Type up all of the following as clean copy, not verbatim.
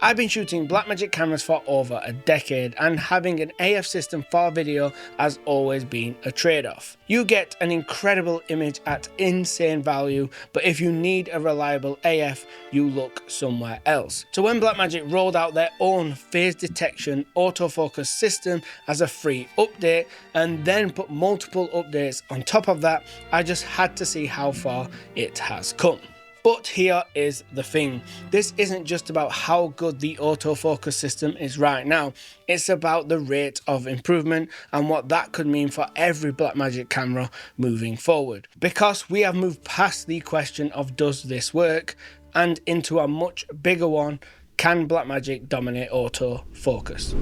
I've been shooting Blackmagic cameras for over a decade, and having an AF system for video has always been a trade-off. You get an incredible image at insane value, but if you need a reliable AF, you look somewhere else. So when Blackmagic rolled out their own phase detection autofocus system as a free update, and then put multiple updates on top of that, I just had to see how far it has come. But here is the thing, this isn't just about how good the autofocus system is right now, it's about the rate of improvement and what that could mean for every Blackmagic camera moving forward. Because we have moved past the question of does this work and into a much bigger one, can Blackmagic dominate autofocus?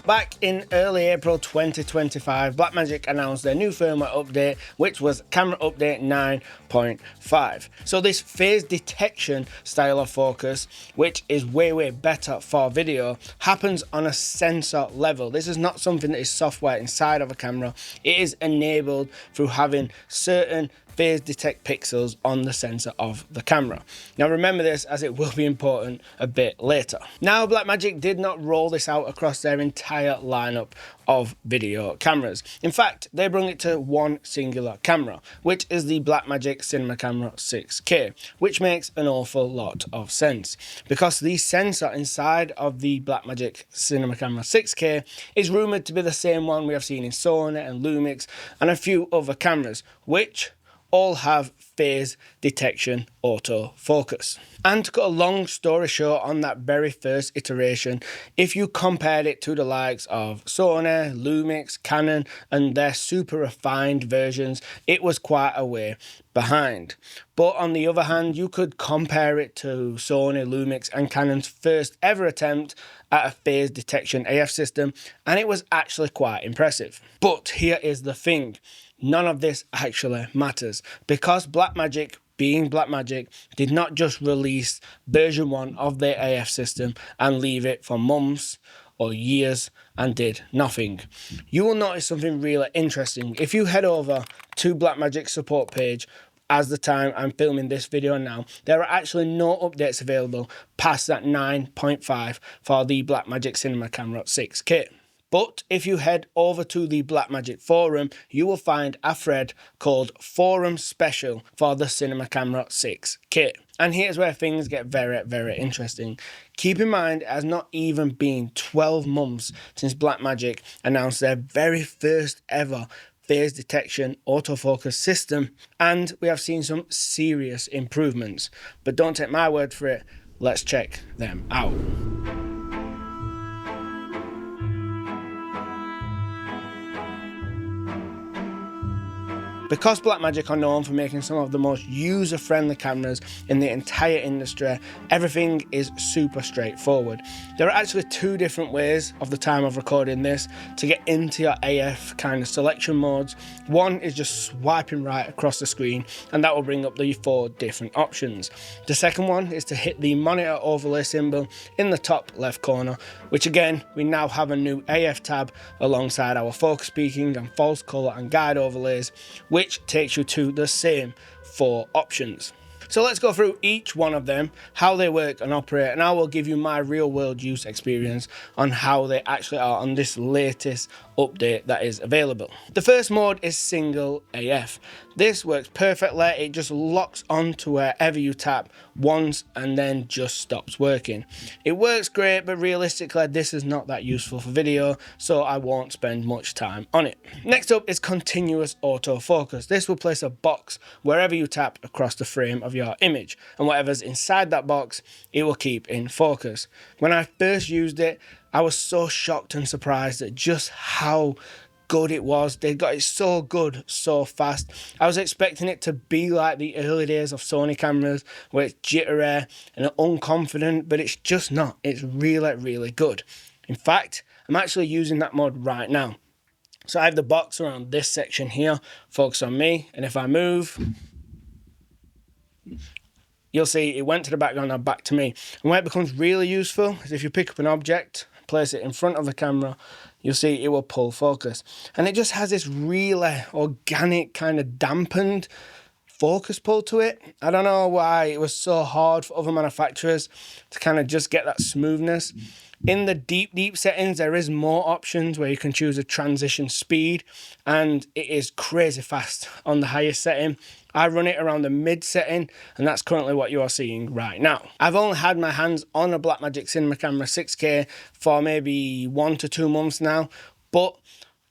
Back in early April 2025, Blackmagic announced their new firmware update, which was Camera Update 9.5. So this phase detection style of focus, which is way better for video, happens on a sensor level. This is not something that is software inside of a camera. It is enabled through having certain phase detect pixels on the sensor of the camera. Now remember this, as it will be important a bit later. Now Blackmagic did not roll this out across their entire lineup of video cameras. In fact, they brought it to one singular camera, which is the Blackmagic Cinema Camera 6K, which makes an awful lot of sense because the sensor inside of the Blackmagic Cinema Camera 6K is rumored to be the same one we have seen in Sony and Lumix and a few other cameras, which all have phase detection autofocus. And to cut a long story short on that very first iteration, if you compared it to the likes of Sony, Lumix, Canon and their super refined versions, it was quite a way behind. But on the other hand, you could compare it to Sony, Lumix and Canon's first ever attempt at a phase detection AF system, and it was actually quite impressive. But here is the thing, none of this actually matters because Blackmagic, being Blackmagic, did not just release version 1 of their AF system and leave it for months or years and did nothing. You will notice something really interesting. If you head over to Blackmagic's support page, as the time I'm filming this video now, there are actually no updates available past that 9.5 for the Blackmagic Cinema Camera 6K. But if you head over to the Blackmagic forum, you will find a thread called Forum Special for the Cinema Camera 6K. And here's where things get very interesting. Keep in mind, it has not even been 12 months since Blackmagic announced their very first ever phase detection autofocus system, and we have seen some serious improvements. But don't take my word for it, let's check them out. Because Blackmagic are known for making some of the most user-friendly cameras in the entire industry, everything is super straightforward. There are actually two different ways of the time of recording this to get into your AF kind of selection modes. One is just swiping right across the screen and that will bring up the 4 different options. The second one is to hit the monitor overlay symbol in the top left corner, which again, we now have a new AF tab alongside our focus peaking and false color and guide overlays, which takes you to the same 4 options. So let's go through each one of them, how they work and operate, and I will give you my real world use experience on how they actually are on this latest update that is available. The first mode is single AF. This works perfectly, it just locks on to wherever you tap once and then just stops working. It works great, but realistically this is not that useful for video, so I won't spend much time on it. Next up is continuous autofocus. This will place a box wherever you tap across the frame of your image, and whatever's inside that box, it will keep in focus. When I first used it, I was so shocked and surprised at just how good it was. They got it so good so fast. I was expecting it to be like the early days of Sony cameras where it's jittery and unconfident, but it's just not. It's really good. In fact, I'm actually using that mode right now. So I have the box around this section here, focus on me, and if I move, you'll see it went to the background and back to me. And where it becomes really useful is if you pick up an object, place it in front of the camera, you'll see it will pull focus. And it just has this really organic kind of dampened focus pull to it. I don't know why it was so hard for other manufacturers to kind of just get that smoothness. In the deep settings, there is more options where you can choose a transition speed, and it is crazy fast on the highest setting. I run it around the mid setting, and that's currently what you are seeing right now. I've only had my hands on a Blackmagic Cinema Camera 6K for maybe 1 to 2 months now, but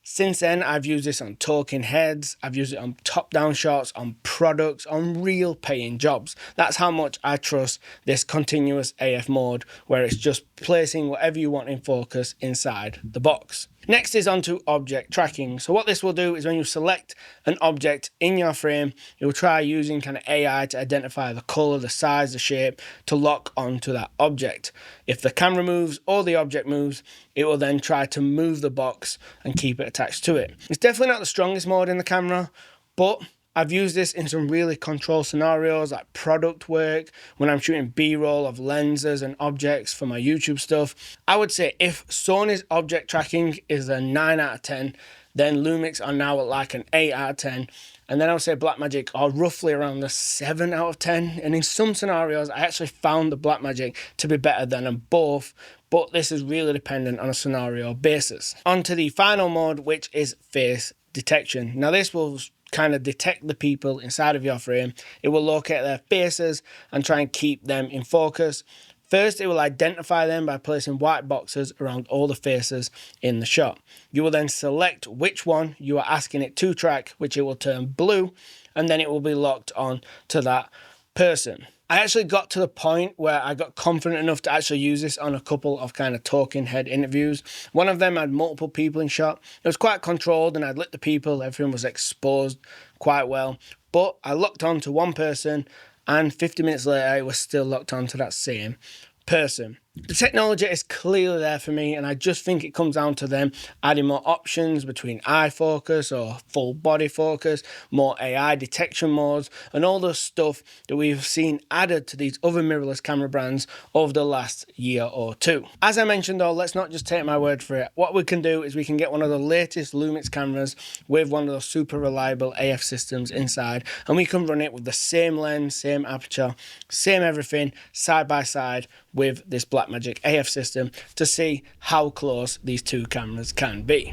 since then, I've used this on talking heads, I've used it on top-down shots, on products, on real paying jobs. That's how much I trust this continuous AF mode, where it's just placing whatever you want in focus inside the box. Next is onto object tracking. So what this will do is when you select an object in your frame, it will try using kind of AI to identify the color, the size, the shape to lock onto that object. If the camera moves or the object moves, it will then try to move the box and keep it attached to it. It's definitely not the strongest mode in the camera, but I've used this in some really controlled scenarios like product work, when I'm shooting B-roll of lenses and objects for my YouTube stuff. I would say if Sony's object tracking is a 9 out of 10, then Lumix are now at like an 8 out of 10. And then I would say Blackmagic are roughly around the 7 out of 10. And in some scenarios, I actually found the Blackmagic to be better than them both, but this is really dependent on a scenario basis. On to the final mode, which is face detection. Now this will kind of detect the people inside of your frame. It will locate their faces and try and keep them in focus. First, it will identify them by placing white boxes around all the faces in the shot. You will then select which one you are asking it to track, which it will turn blue, and then it will be locked on to that person. I actually got to the point where I got confident enough to actually use this on a couple of kind of talking head interviews. One of them had multiple people in shot. It was quite controlled and I'd lit the people, everything was exposed quite well. But I locked on to one person and 50 minutes later it was still locked on to that same person. The technology is clearly there for me, and I just think it comes down to them adding more options between eye focus or full body focus, more AI detection modes, and all the stuff that we've seen added to these other mirrorless camera brands over the last year or two. As I mentioned though, let's not just take my word for it. What we can do is we can get one of the latest Lumix cameras with one of those super reliable AF systems inside, and we can run it with the same lens, same aperture, same everything, side by side with this Blackmagic AF system to see how close these two cameras can be.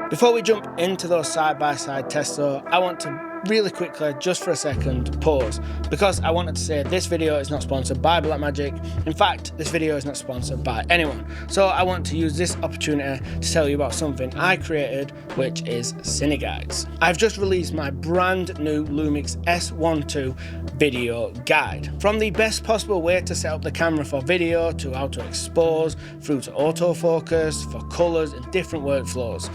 Before we jump into those side-by-side tests though, I want to really quickly, just for a second, pause, because I wanted to say this video is not sponsored by Blackmagic. In fact, this video is not sponsored by anyone. So I want to use this opportunity to tell you about something I created, which is Cine Guides. I've just released my brand new Lumix S12 video guide. From the best possible way to set up the camera for video, to how to expose, through to autofocus, for colors and different workflows.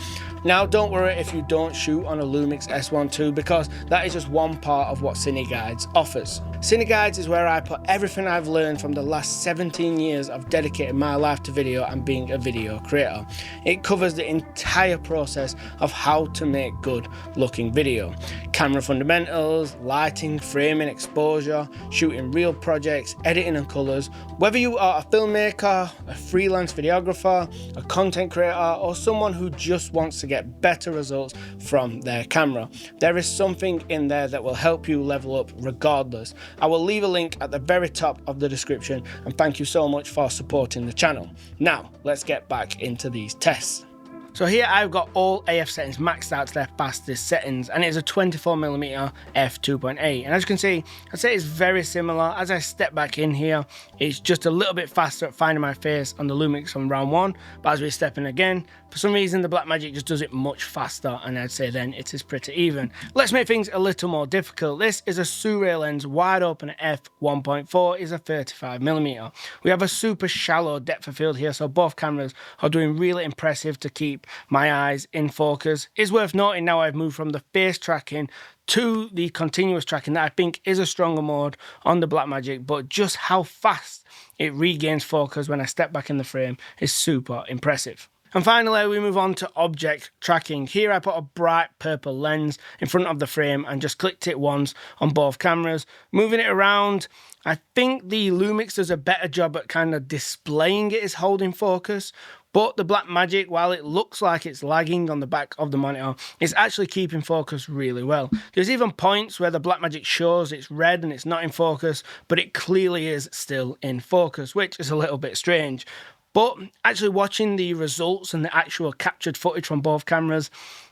Now don't worry if you don't shoot on a Lumix S12, because that is just one part of what Cine Guides offers. Cine Guides is where I put everything I've learned from the last 17 years of dedicating my life to video and being a video creator. It covers the entire process of how to make good looking video. Camera fundamentals, lighting, framing, exposure, shooting real projects, editing and colours. Whether you are a filmmaker, a freelance videographer, a content creator, or someone who just wants to get better results from their camera, there is something in there that will help you level up regardless. I will leave a link at the very top of the description, and thank you so much for supporting the channel. Now, let's get back into these tests. So here I've got all AF settings maxed out to their fastest settings, and it is a 24mm f2.8. And as you can see, I'd say it's very similar. As I step back in here, it's just a little bit faster at finding my face on the Lumix from round one. But as we step in again, for some reason the Blackmagic just does it much faster, and I'd say then it is pretty even. Let's make things a little more difficult. This is a Sirui lens wide open at f1.4, is a 35mm. We have a super shallow depth of field here, so both cameras are doing really impressive to keep my eyes in focus. It's worth noting now I've moved from the face tracking to the continuous tracking that I think is a stronger mode on the Blackmagic, but just how fast it regains focus when I step back in the frame is super impressive. And finally, we move on to object tracking. Here I put a bright purple lens in front of the frame and just clicked it once on both cameras. Moving it around, I think the Lumix does a better job at kind of displaying it as holding focus, But the Blackmagic, while it looks like it's lagging on the back of the monitor, it's actually keeping focus really well. There's even points where the Blackmagic shows it's red and it's not in focus, but it clearly is still in focus, which is a little bit strange. But actually watching the results and the actual captured footage from both cameras,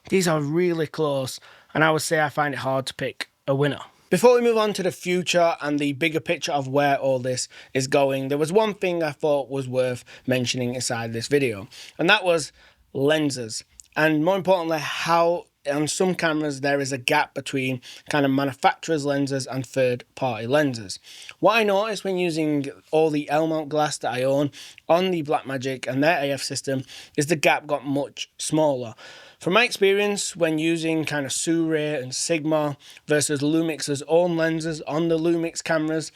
these are really close, and I would say I find it hard to pick a winner. Before we move on to the future and the bigger picture of where all this is going, there was one thing I thought was worth mentioning inside this video, and that was lenses. And more importantly, how on some cameras there is a gap between kind of manufacturer's lenses and third-party lenses. What I noticed when using all the L-mount glass that I own on the Blackmagic and their AF system is the gap got much smaller. From my experience, when using kind of Sirui and Sigma versus Lumix's own lenses on the Lumix cameras,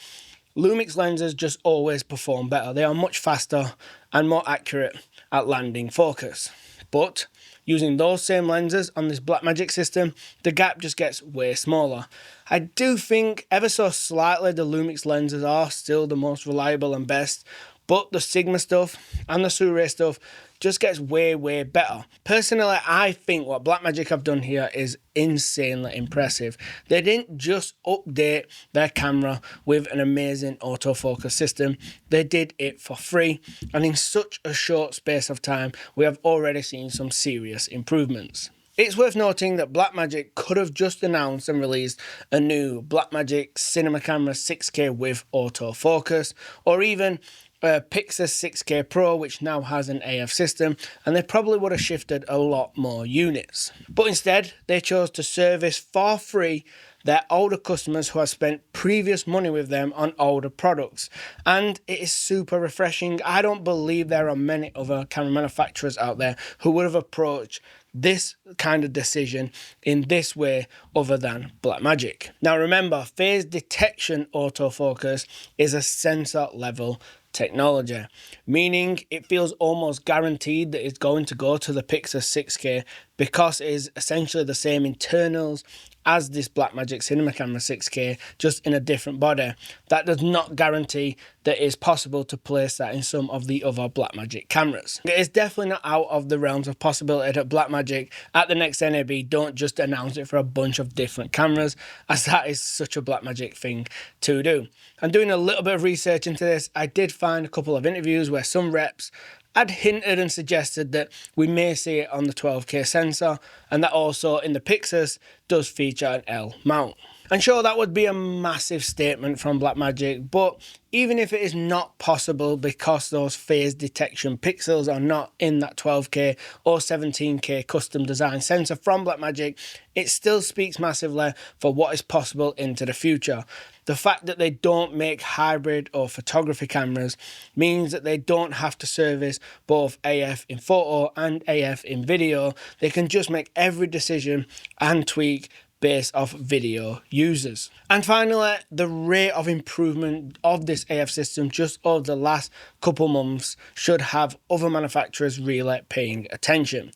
Lumix lenses just always perform better. They are much faster and more accurate at landing focus. But using those same lenses on this Blackmagic system, the gap just gets way smaller. I do think ever so slightly the Lumix lenses are still the most reliable and best, but the Sigma stuff and the Sirui stuff just gets way better. Personally, I think what Blackmagic have done here is insanely impressive. They didn't just update their camera with an amazing autofocus system, they did it for free, and in such a short space of time, we have already seen some serious improvements. It's worth noting that Blackmagic could have just announced and released a new Blackmagic cinema camera 6K with autofocus, or even Pixar 6K Pro, which now has an AF system, and they probably would have shifted a lot more units. But instead, they chose to service for free their older customers who have spent previous money with them on older products. And it is super refreshing. I don't believe there are many other camera manufacturers out there who would have approached this kind of decision in this way other than Blackmagic. Now remember, phase detection autofocus is a sensor level technology, meaning it feels almost guaranteed that it's going to go to the Pixar 6K because it is essentially the same internals as this Blackmagic cinema camera 6K, just in a different body. That does not guarantee that it's possible to place that in some of the other Blackmagic cameras. It is definitely not out of the realms of possibility that Blackmagic at the next NAB don't just announce it for a bunch of different cameras, as that is such a Blackmagic thing to do. And doing a little bit of research into this, I did find a couple of interviews where some reps had hinted and suggested that we may see it on the 12K sensor, and that also in the Pixars does feature an L mount. And sure, that would be a massive statement from Blackmagic, but even if it is not possible because those phase detection pixels are not in that 12K or 17K custom design sensor from Blackmagic, it still speaks massively for what is possible into the future. The fact that they don't make hybrid or photography cameras means that they don't have to service both AF in photo and AF in video. They can just make every decision and tweak based off video users. And finally, the rate of improvement of this AF system just over the last couple months should have other manufacturers really paying attention.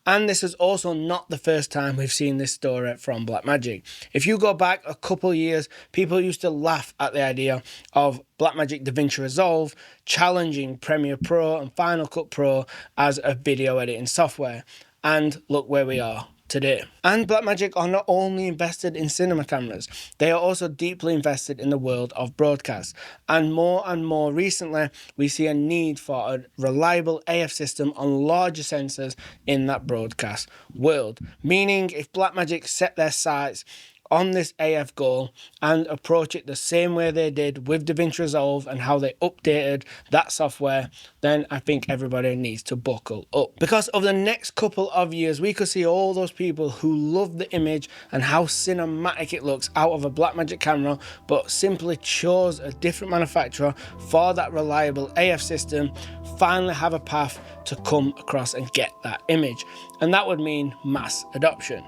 And this is also not the first time we've seen this story from Blackmagic. If you go back a couple years, people used to laugh at the idea of Blackmagic DaVinci Resolve challenging Premiere Pro and Final Cut Pro as a video editing software. And look where we are today. And Blackmagic are not only invested in cinema cameras, they are also deeply invested in the world of broadcast. And more recently, we see a need for a reliable AF system on larger sensors in that broadcast world. Meaning, if Blackmagic set their sights on this AF goal and approach it the same way they did with DaVinci Resolve and how they updated that software, then I think everybody needs to buckle up. Because over the next couple of years, we could see all those people who love the image and how cinematic it looks out of a Blackmagic camera, but simply chose a different manufacturer for that reliable AF system, finally have a path to come across and get that image. And that would mean mass adoption.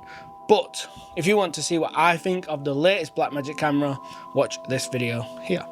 But if you want to see what I think of the latest Blackmagic camera, watch this video here.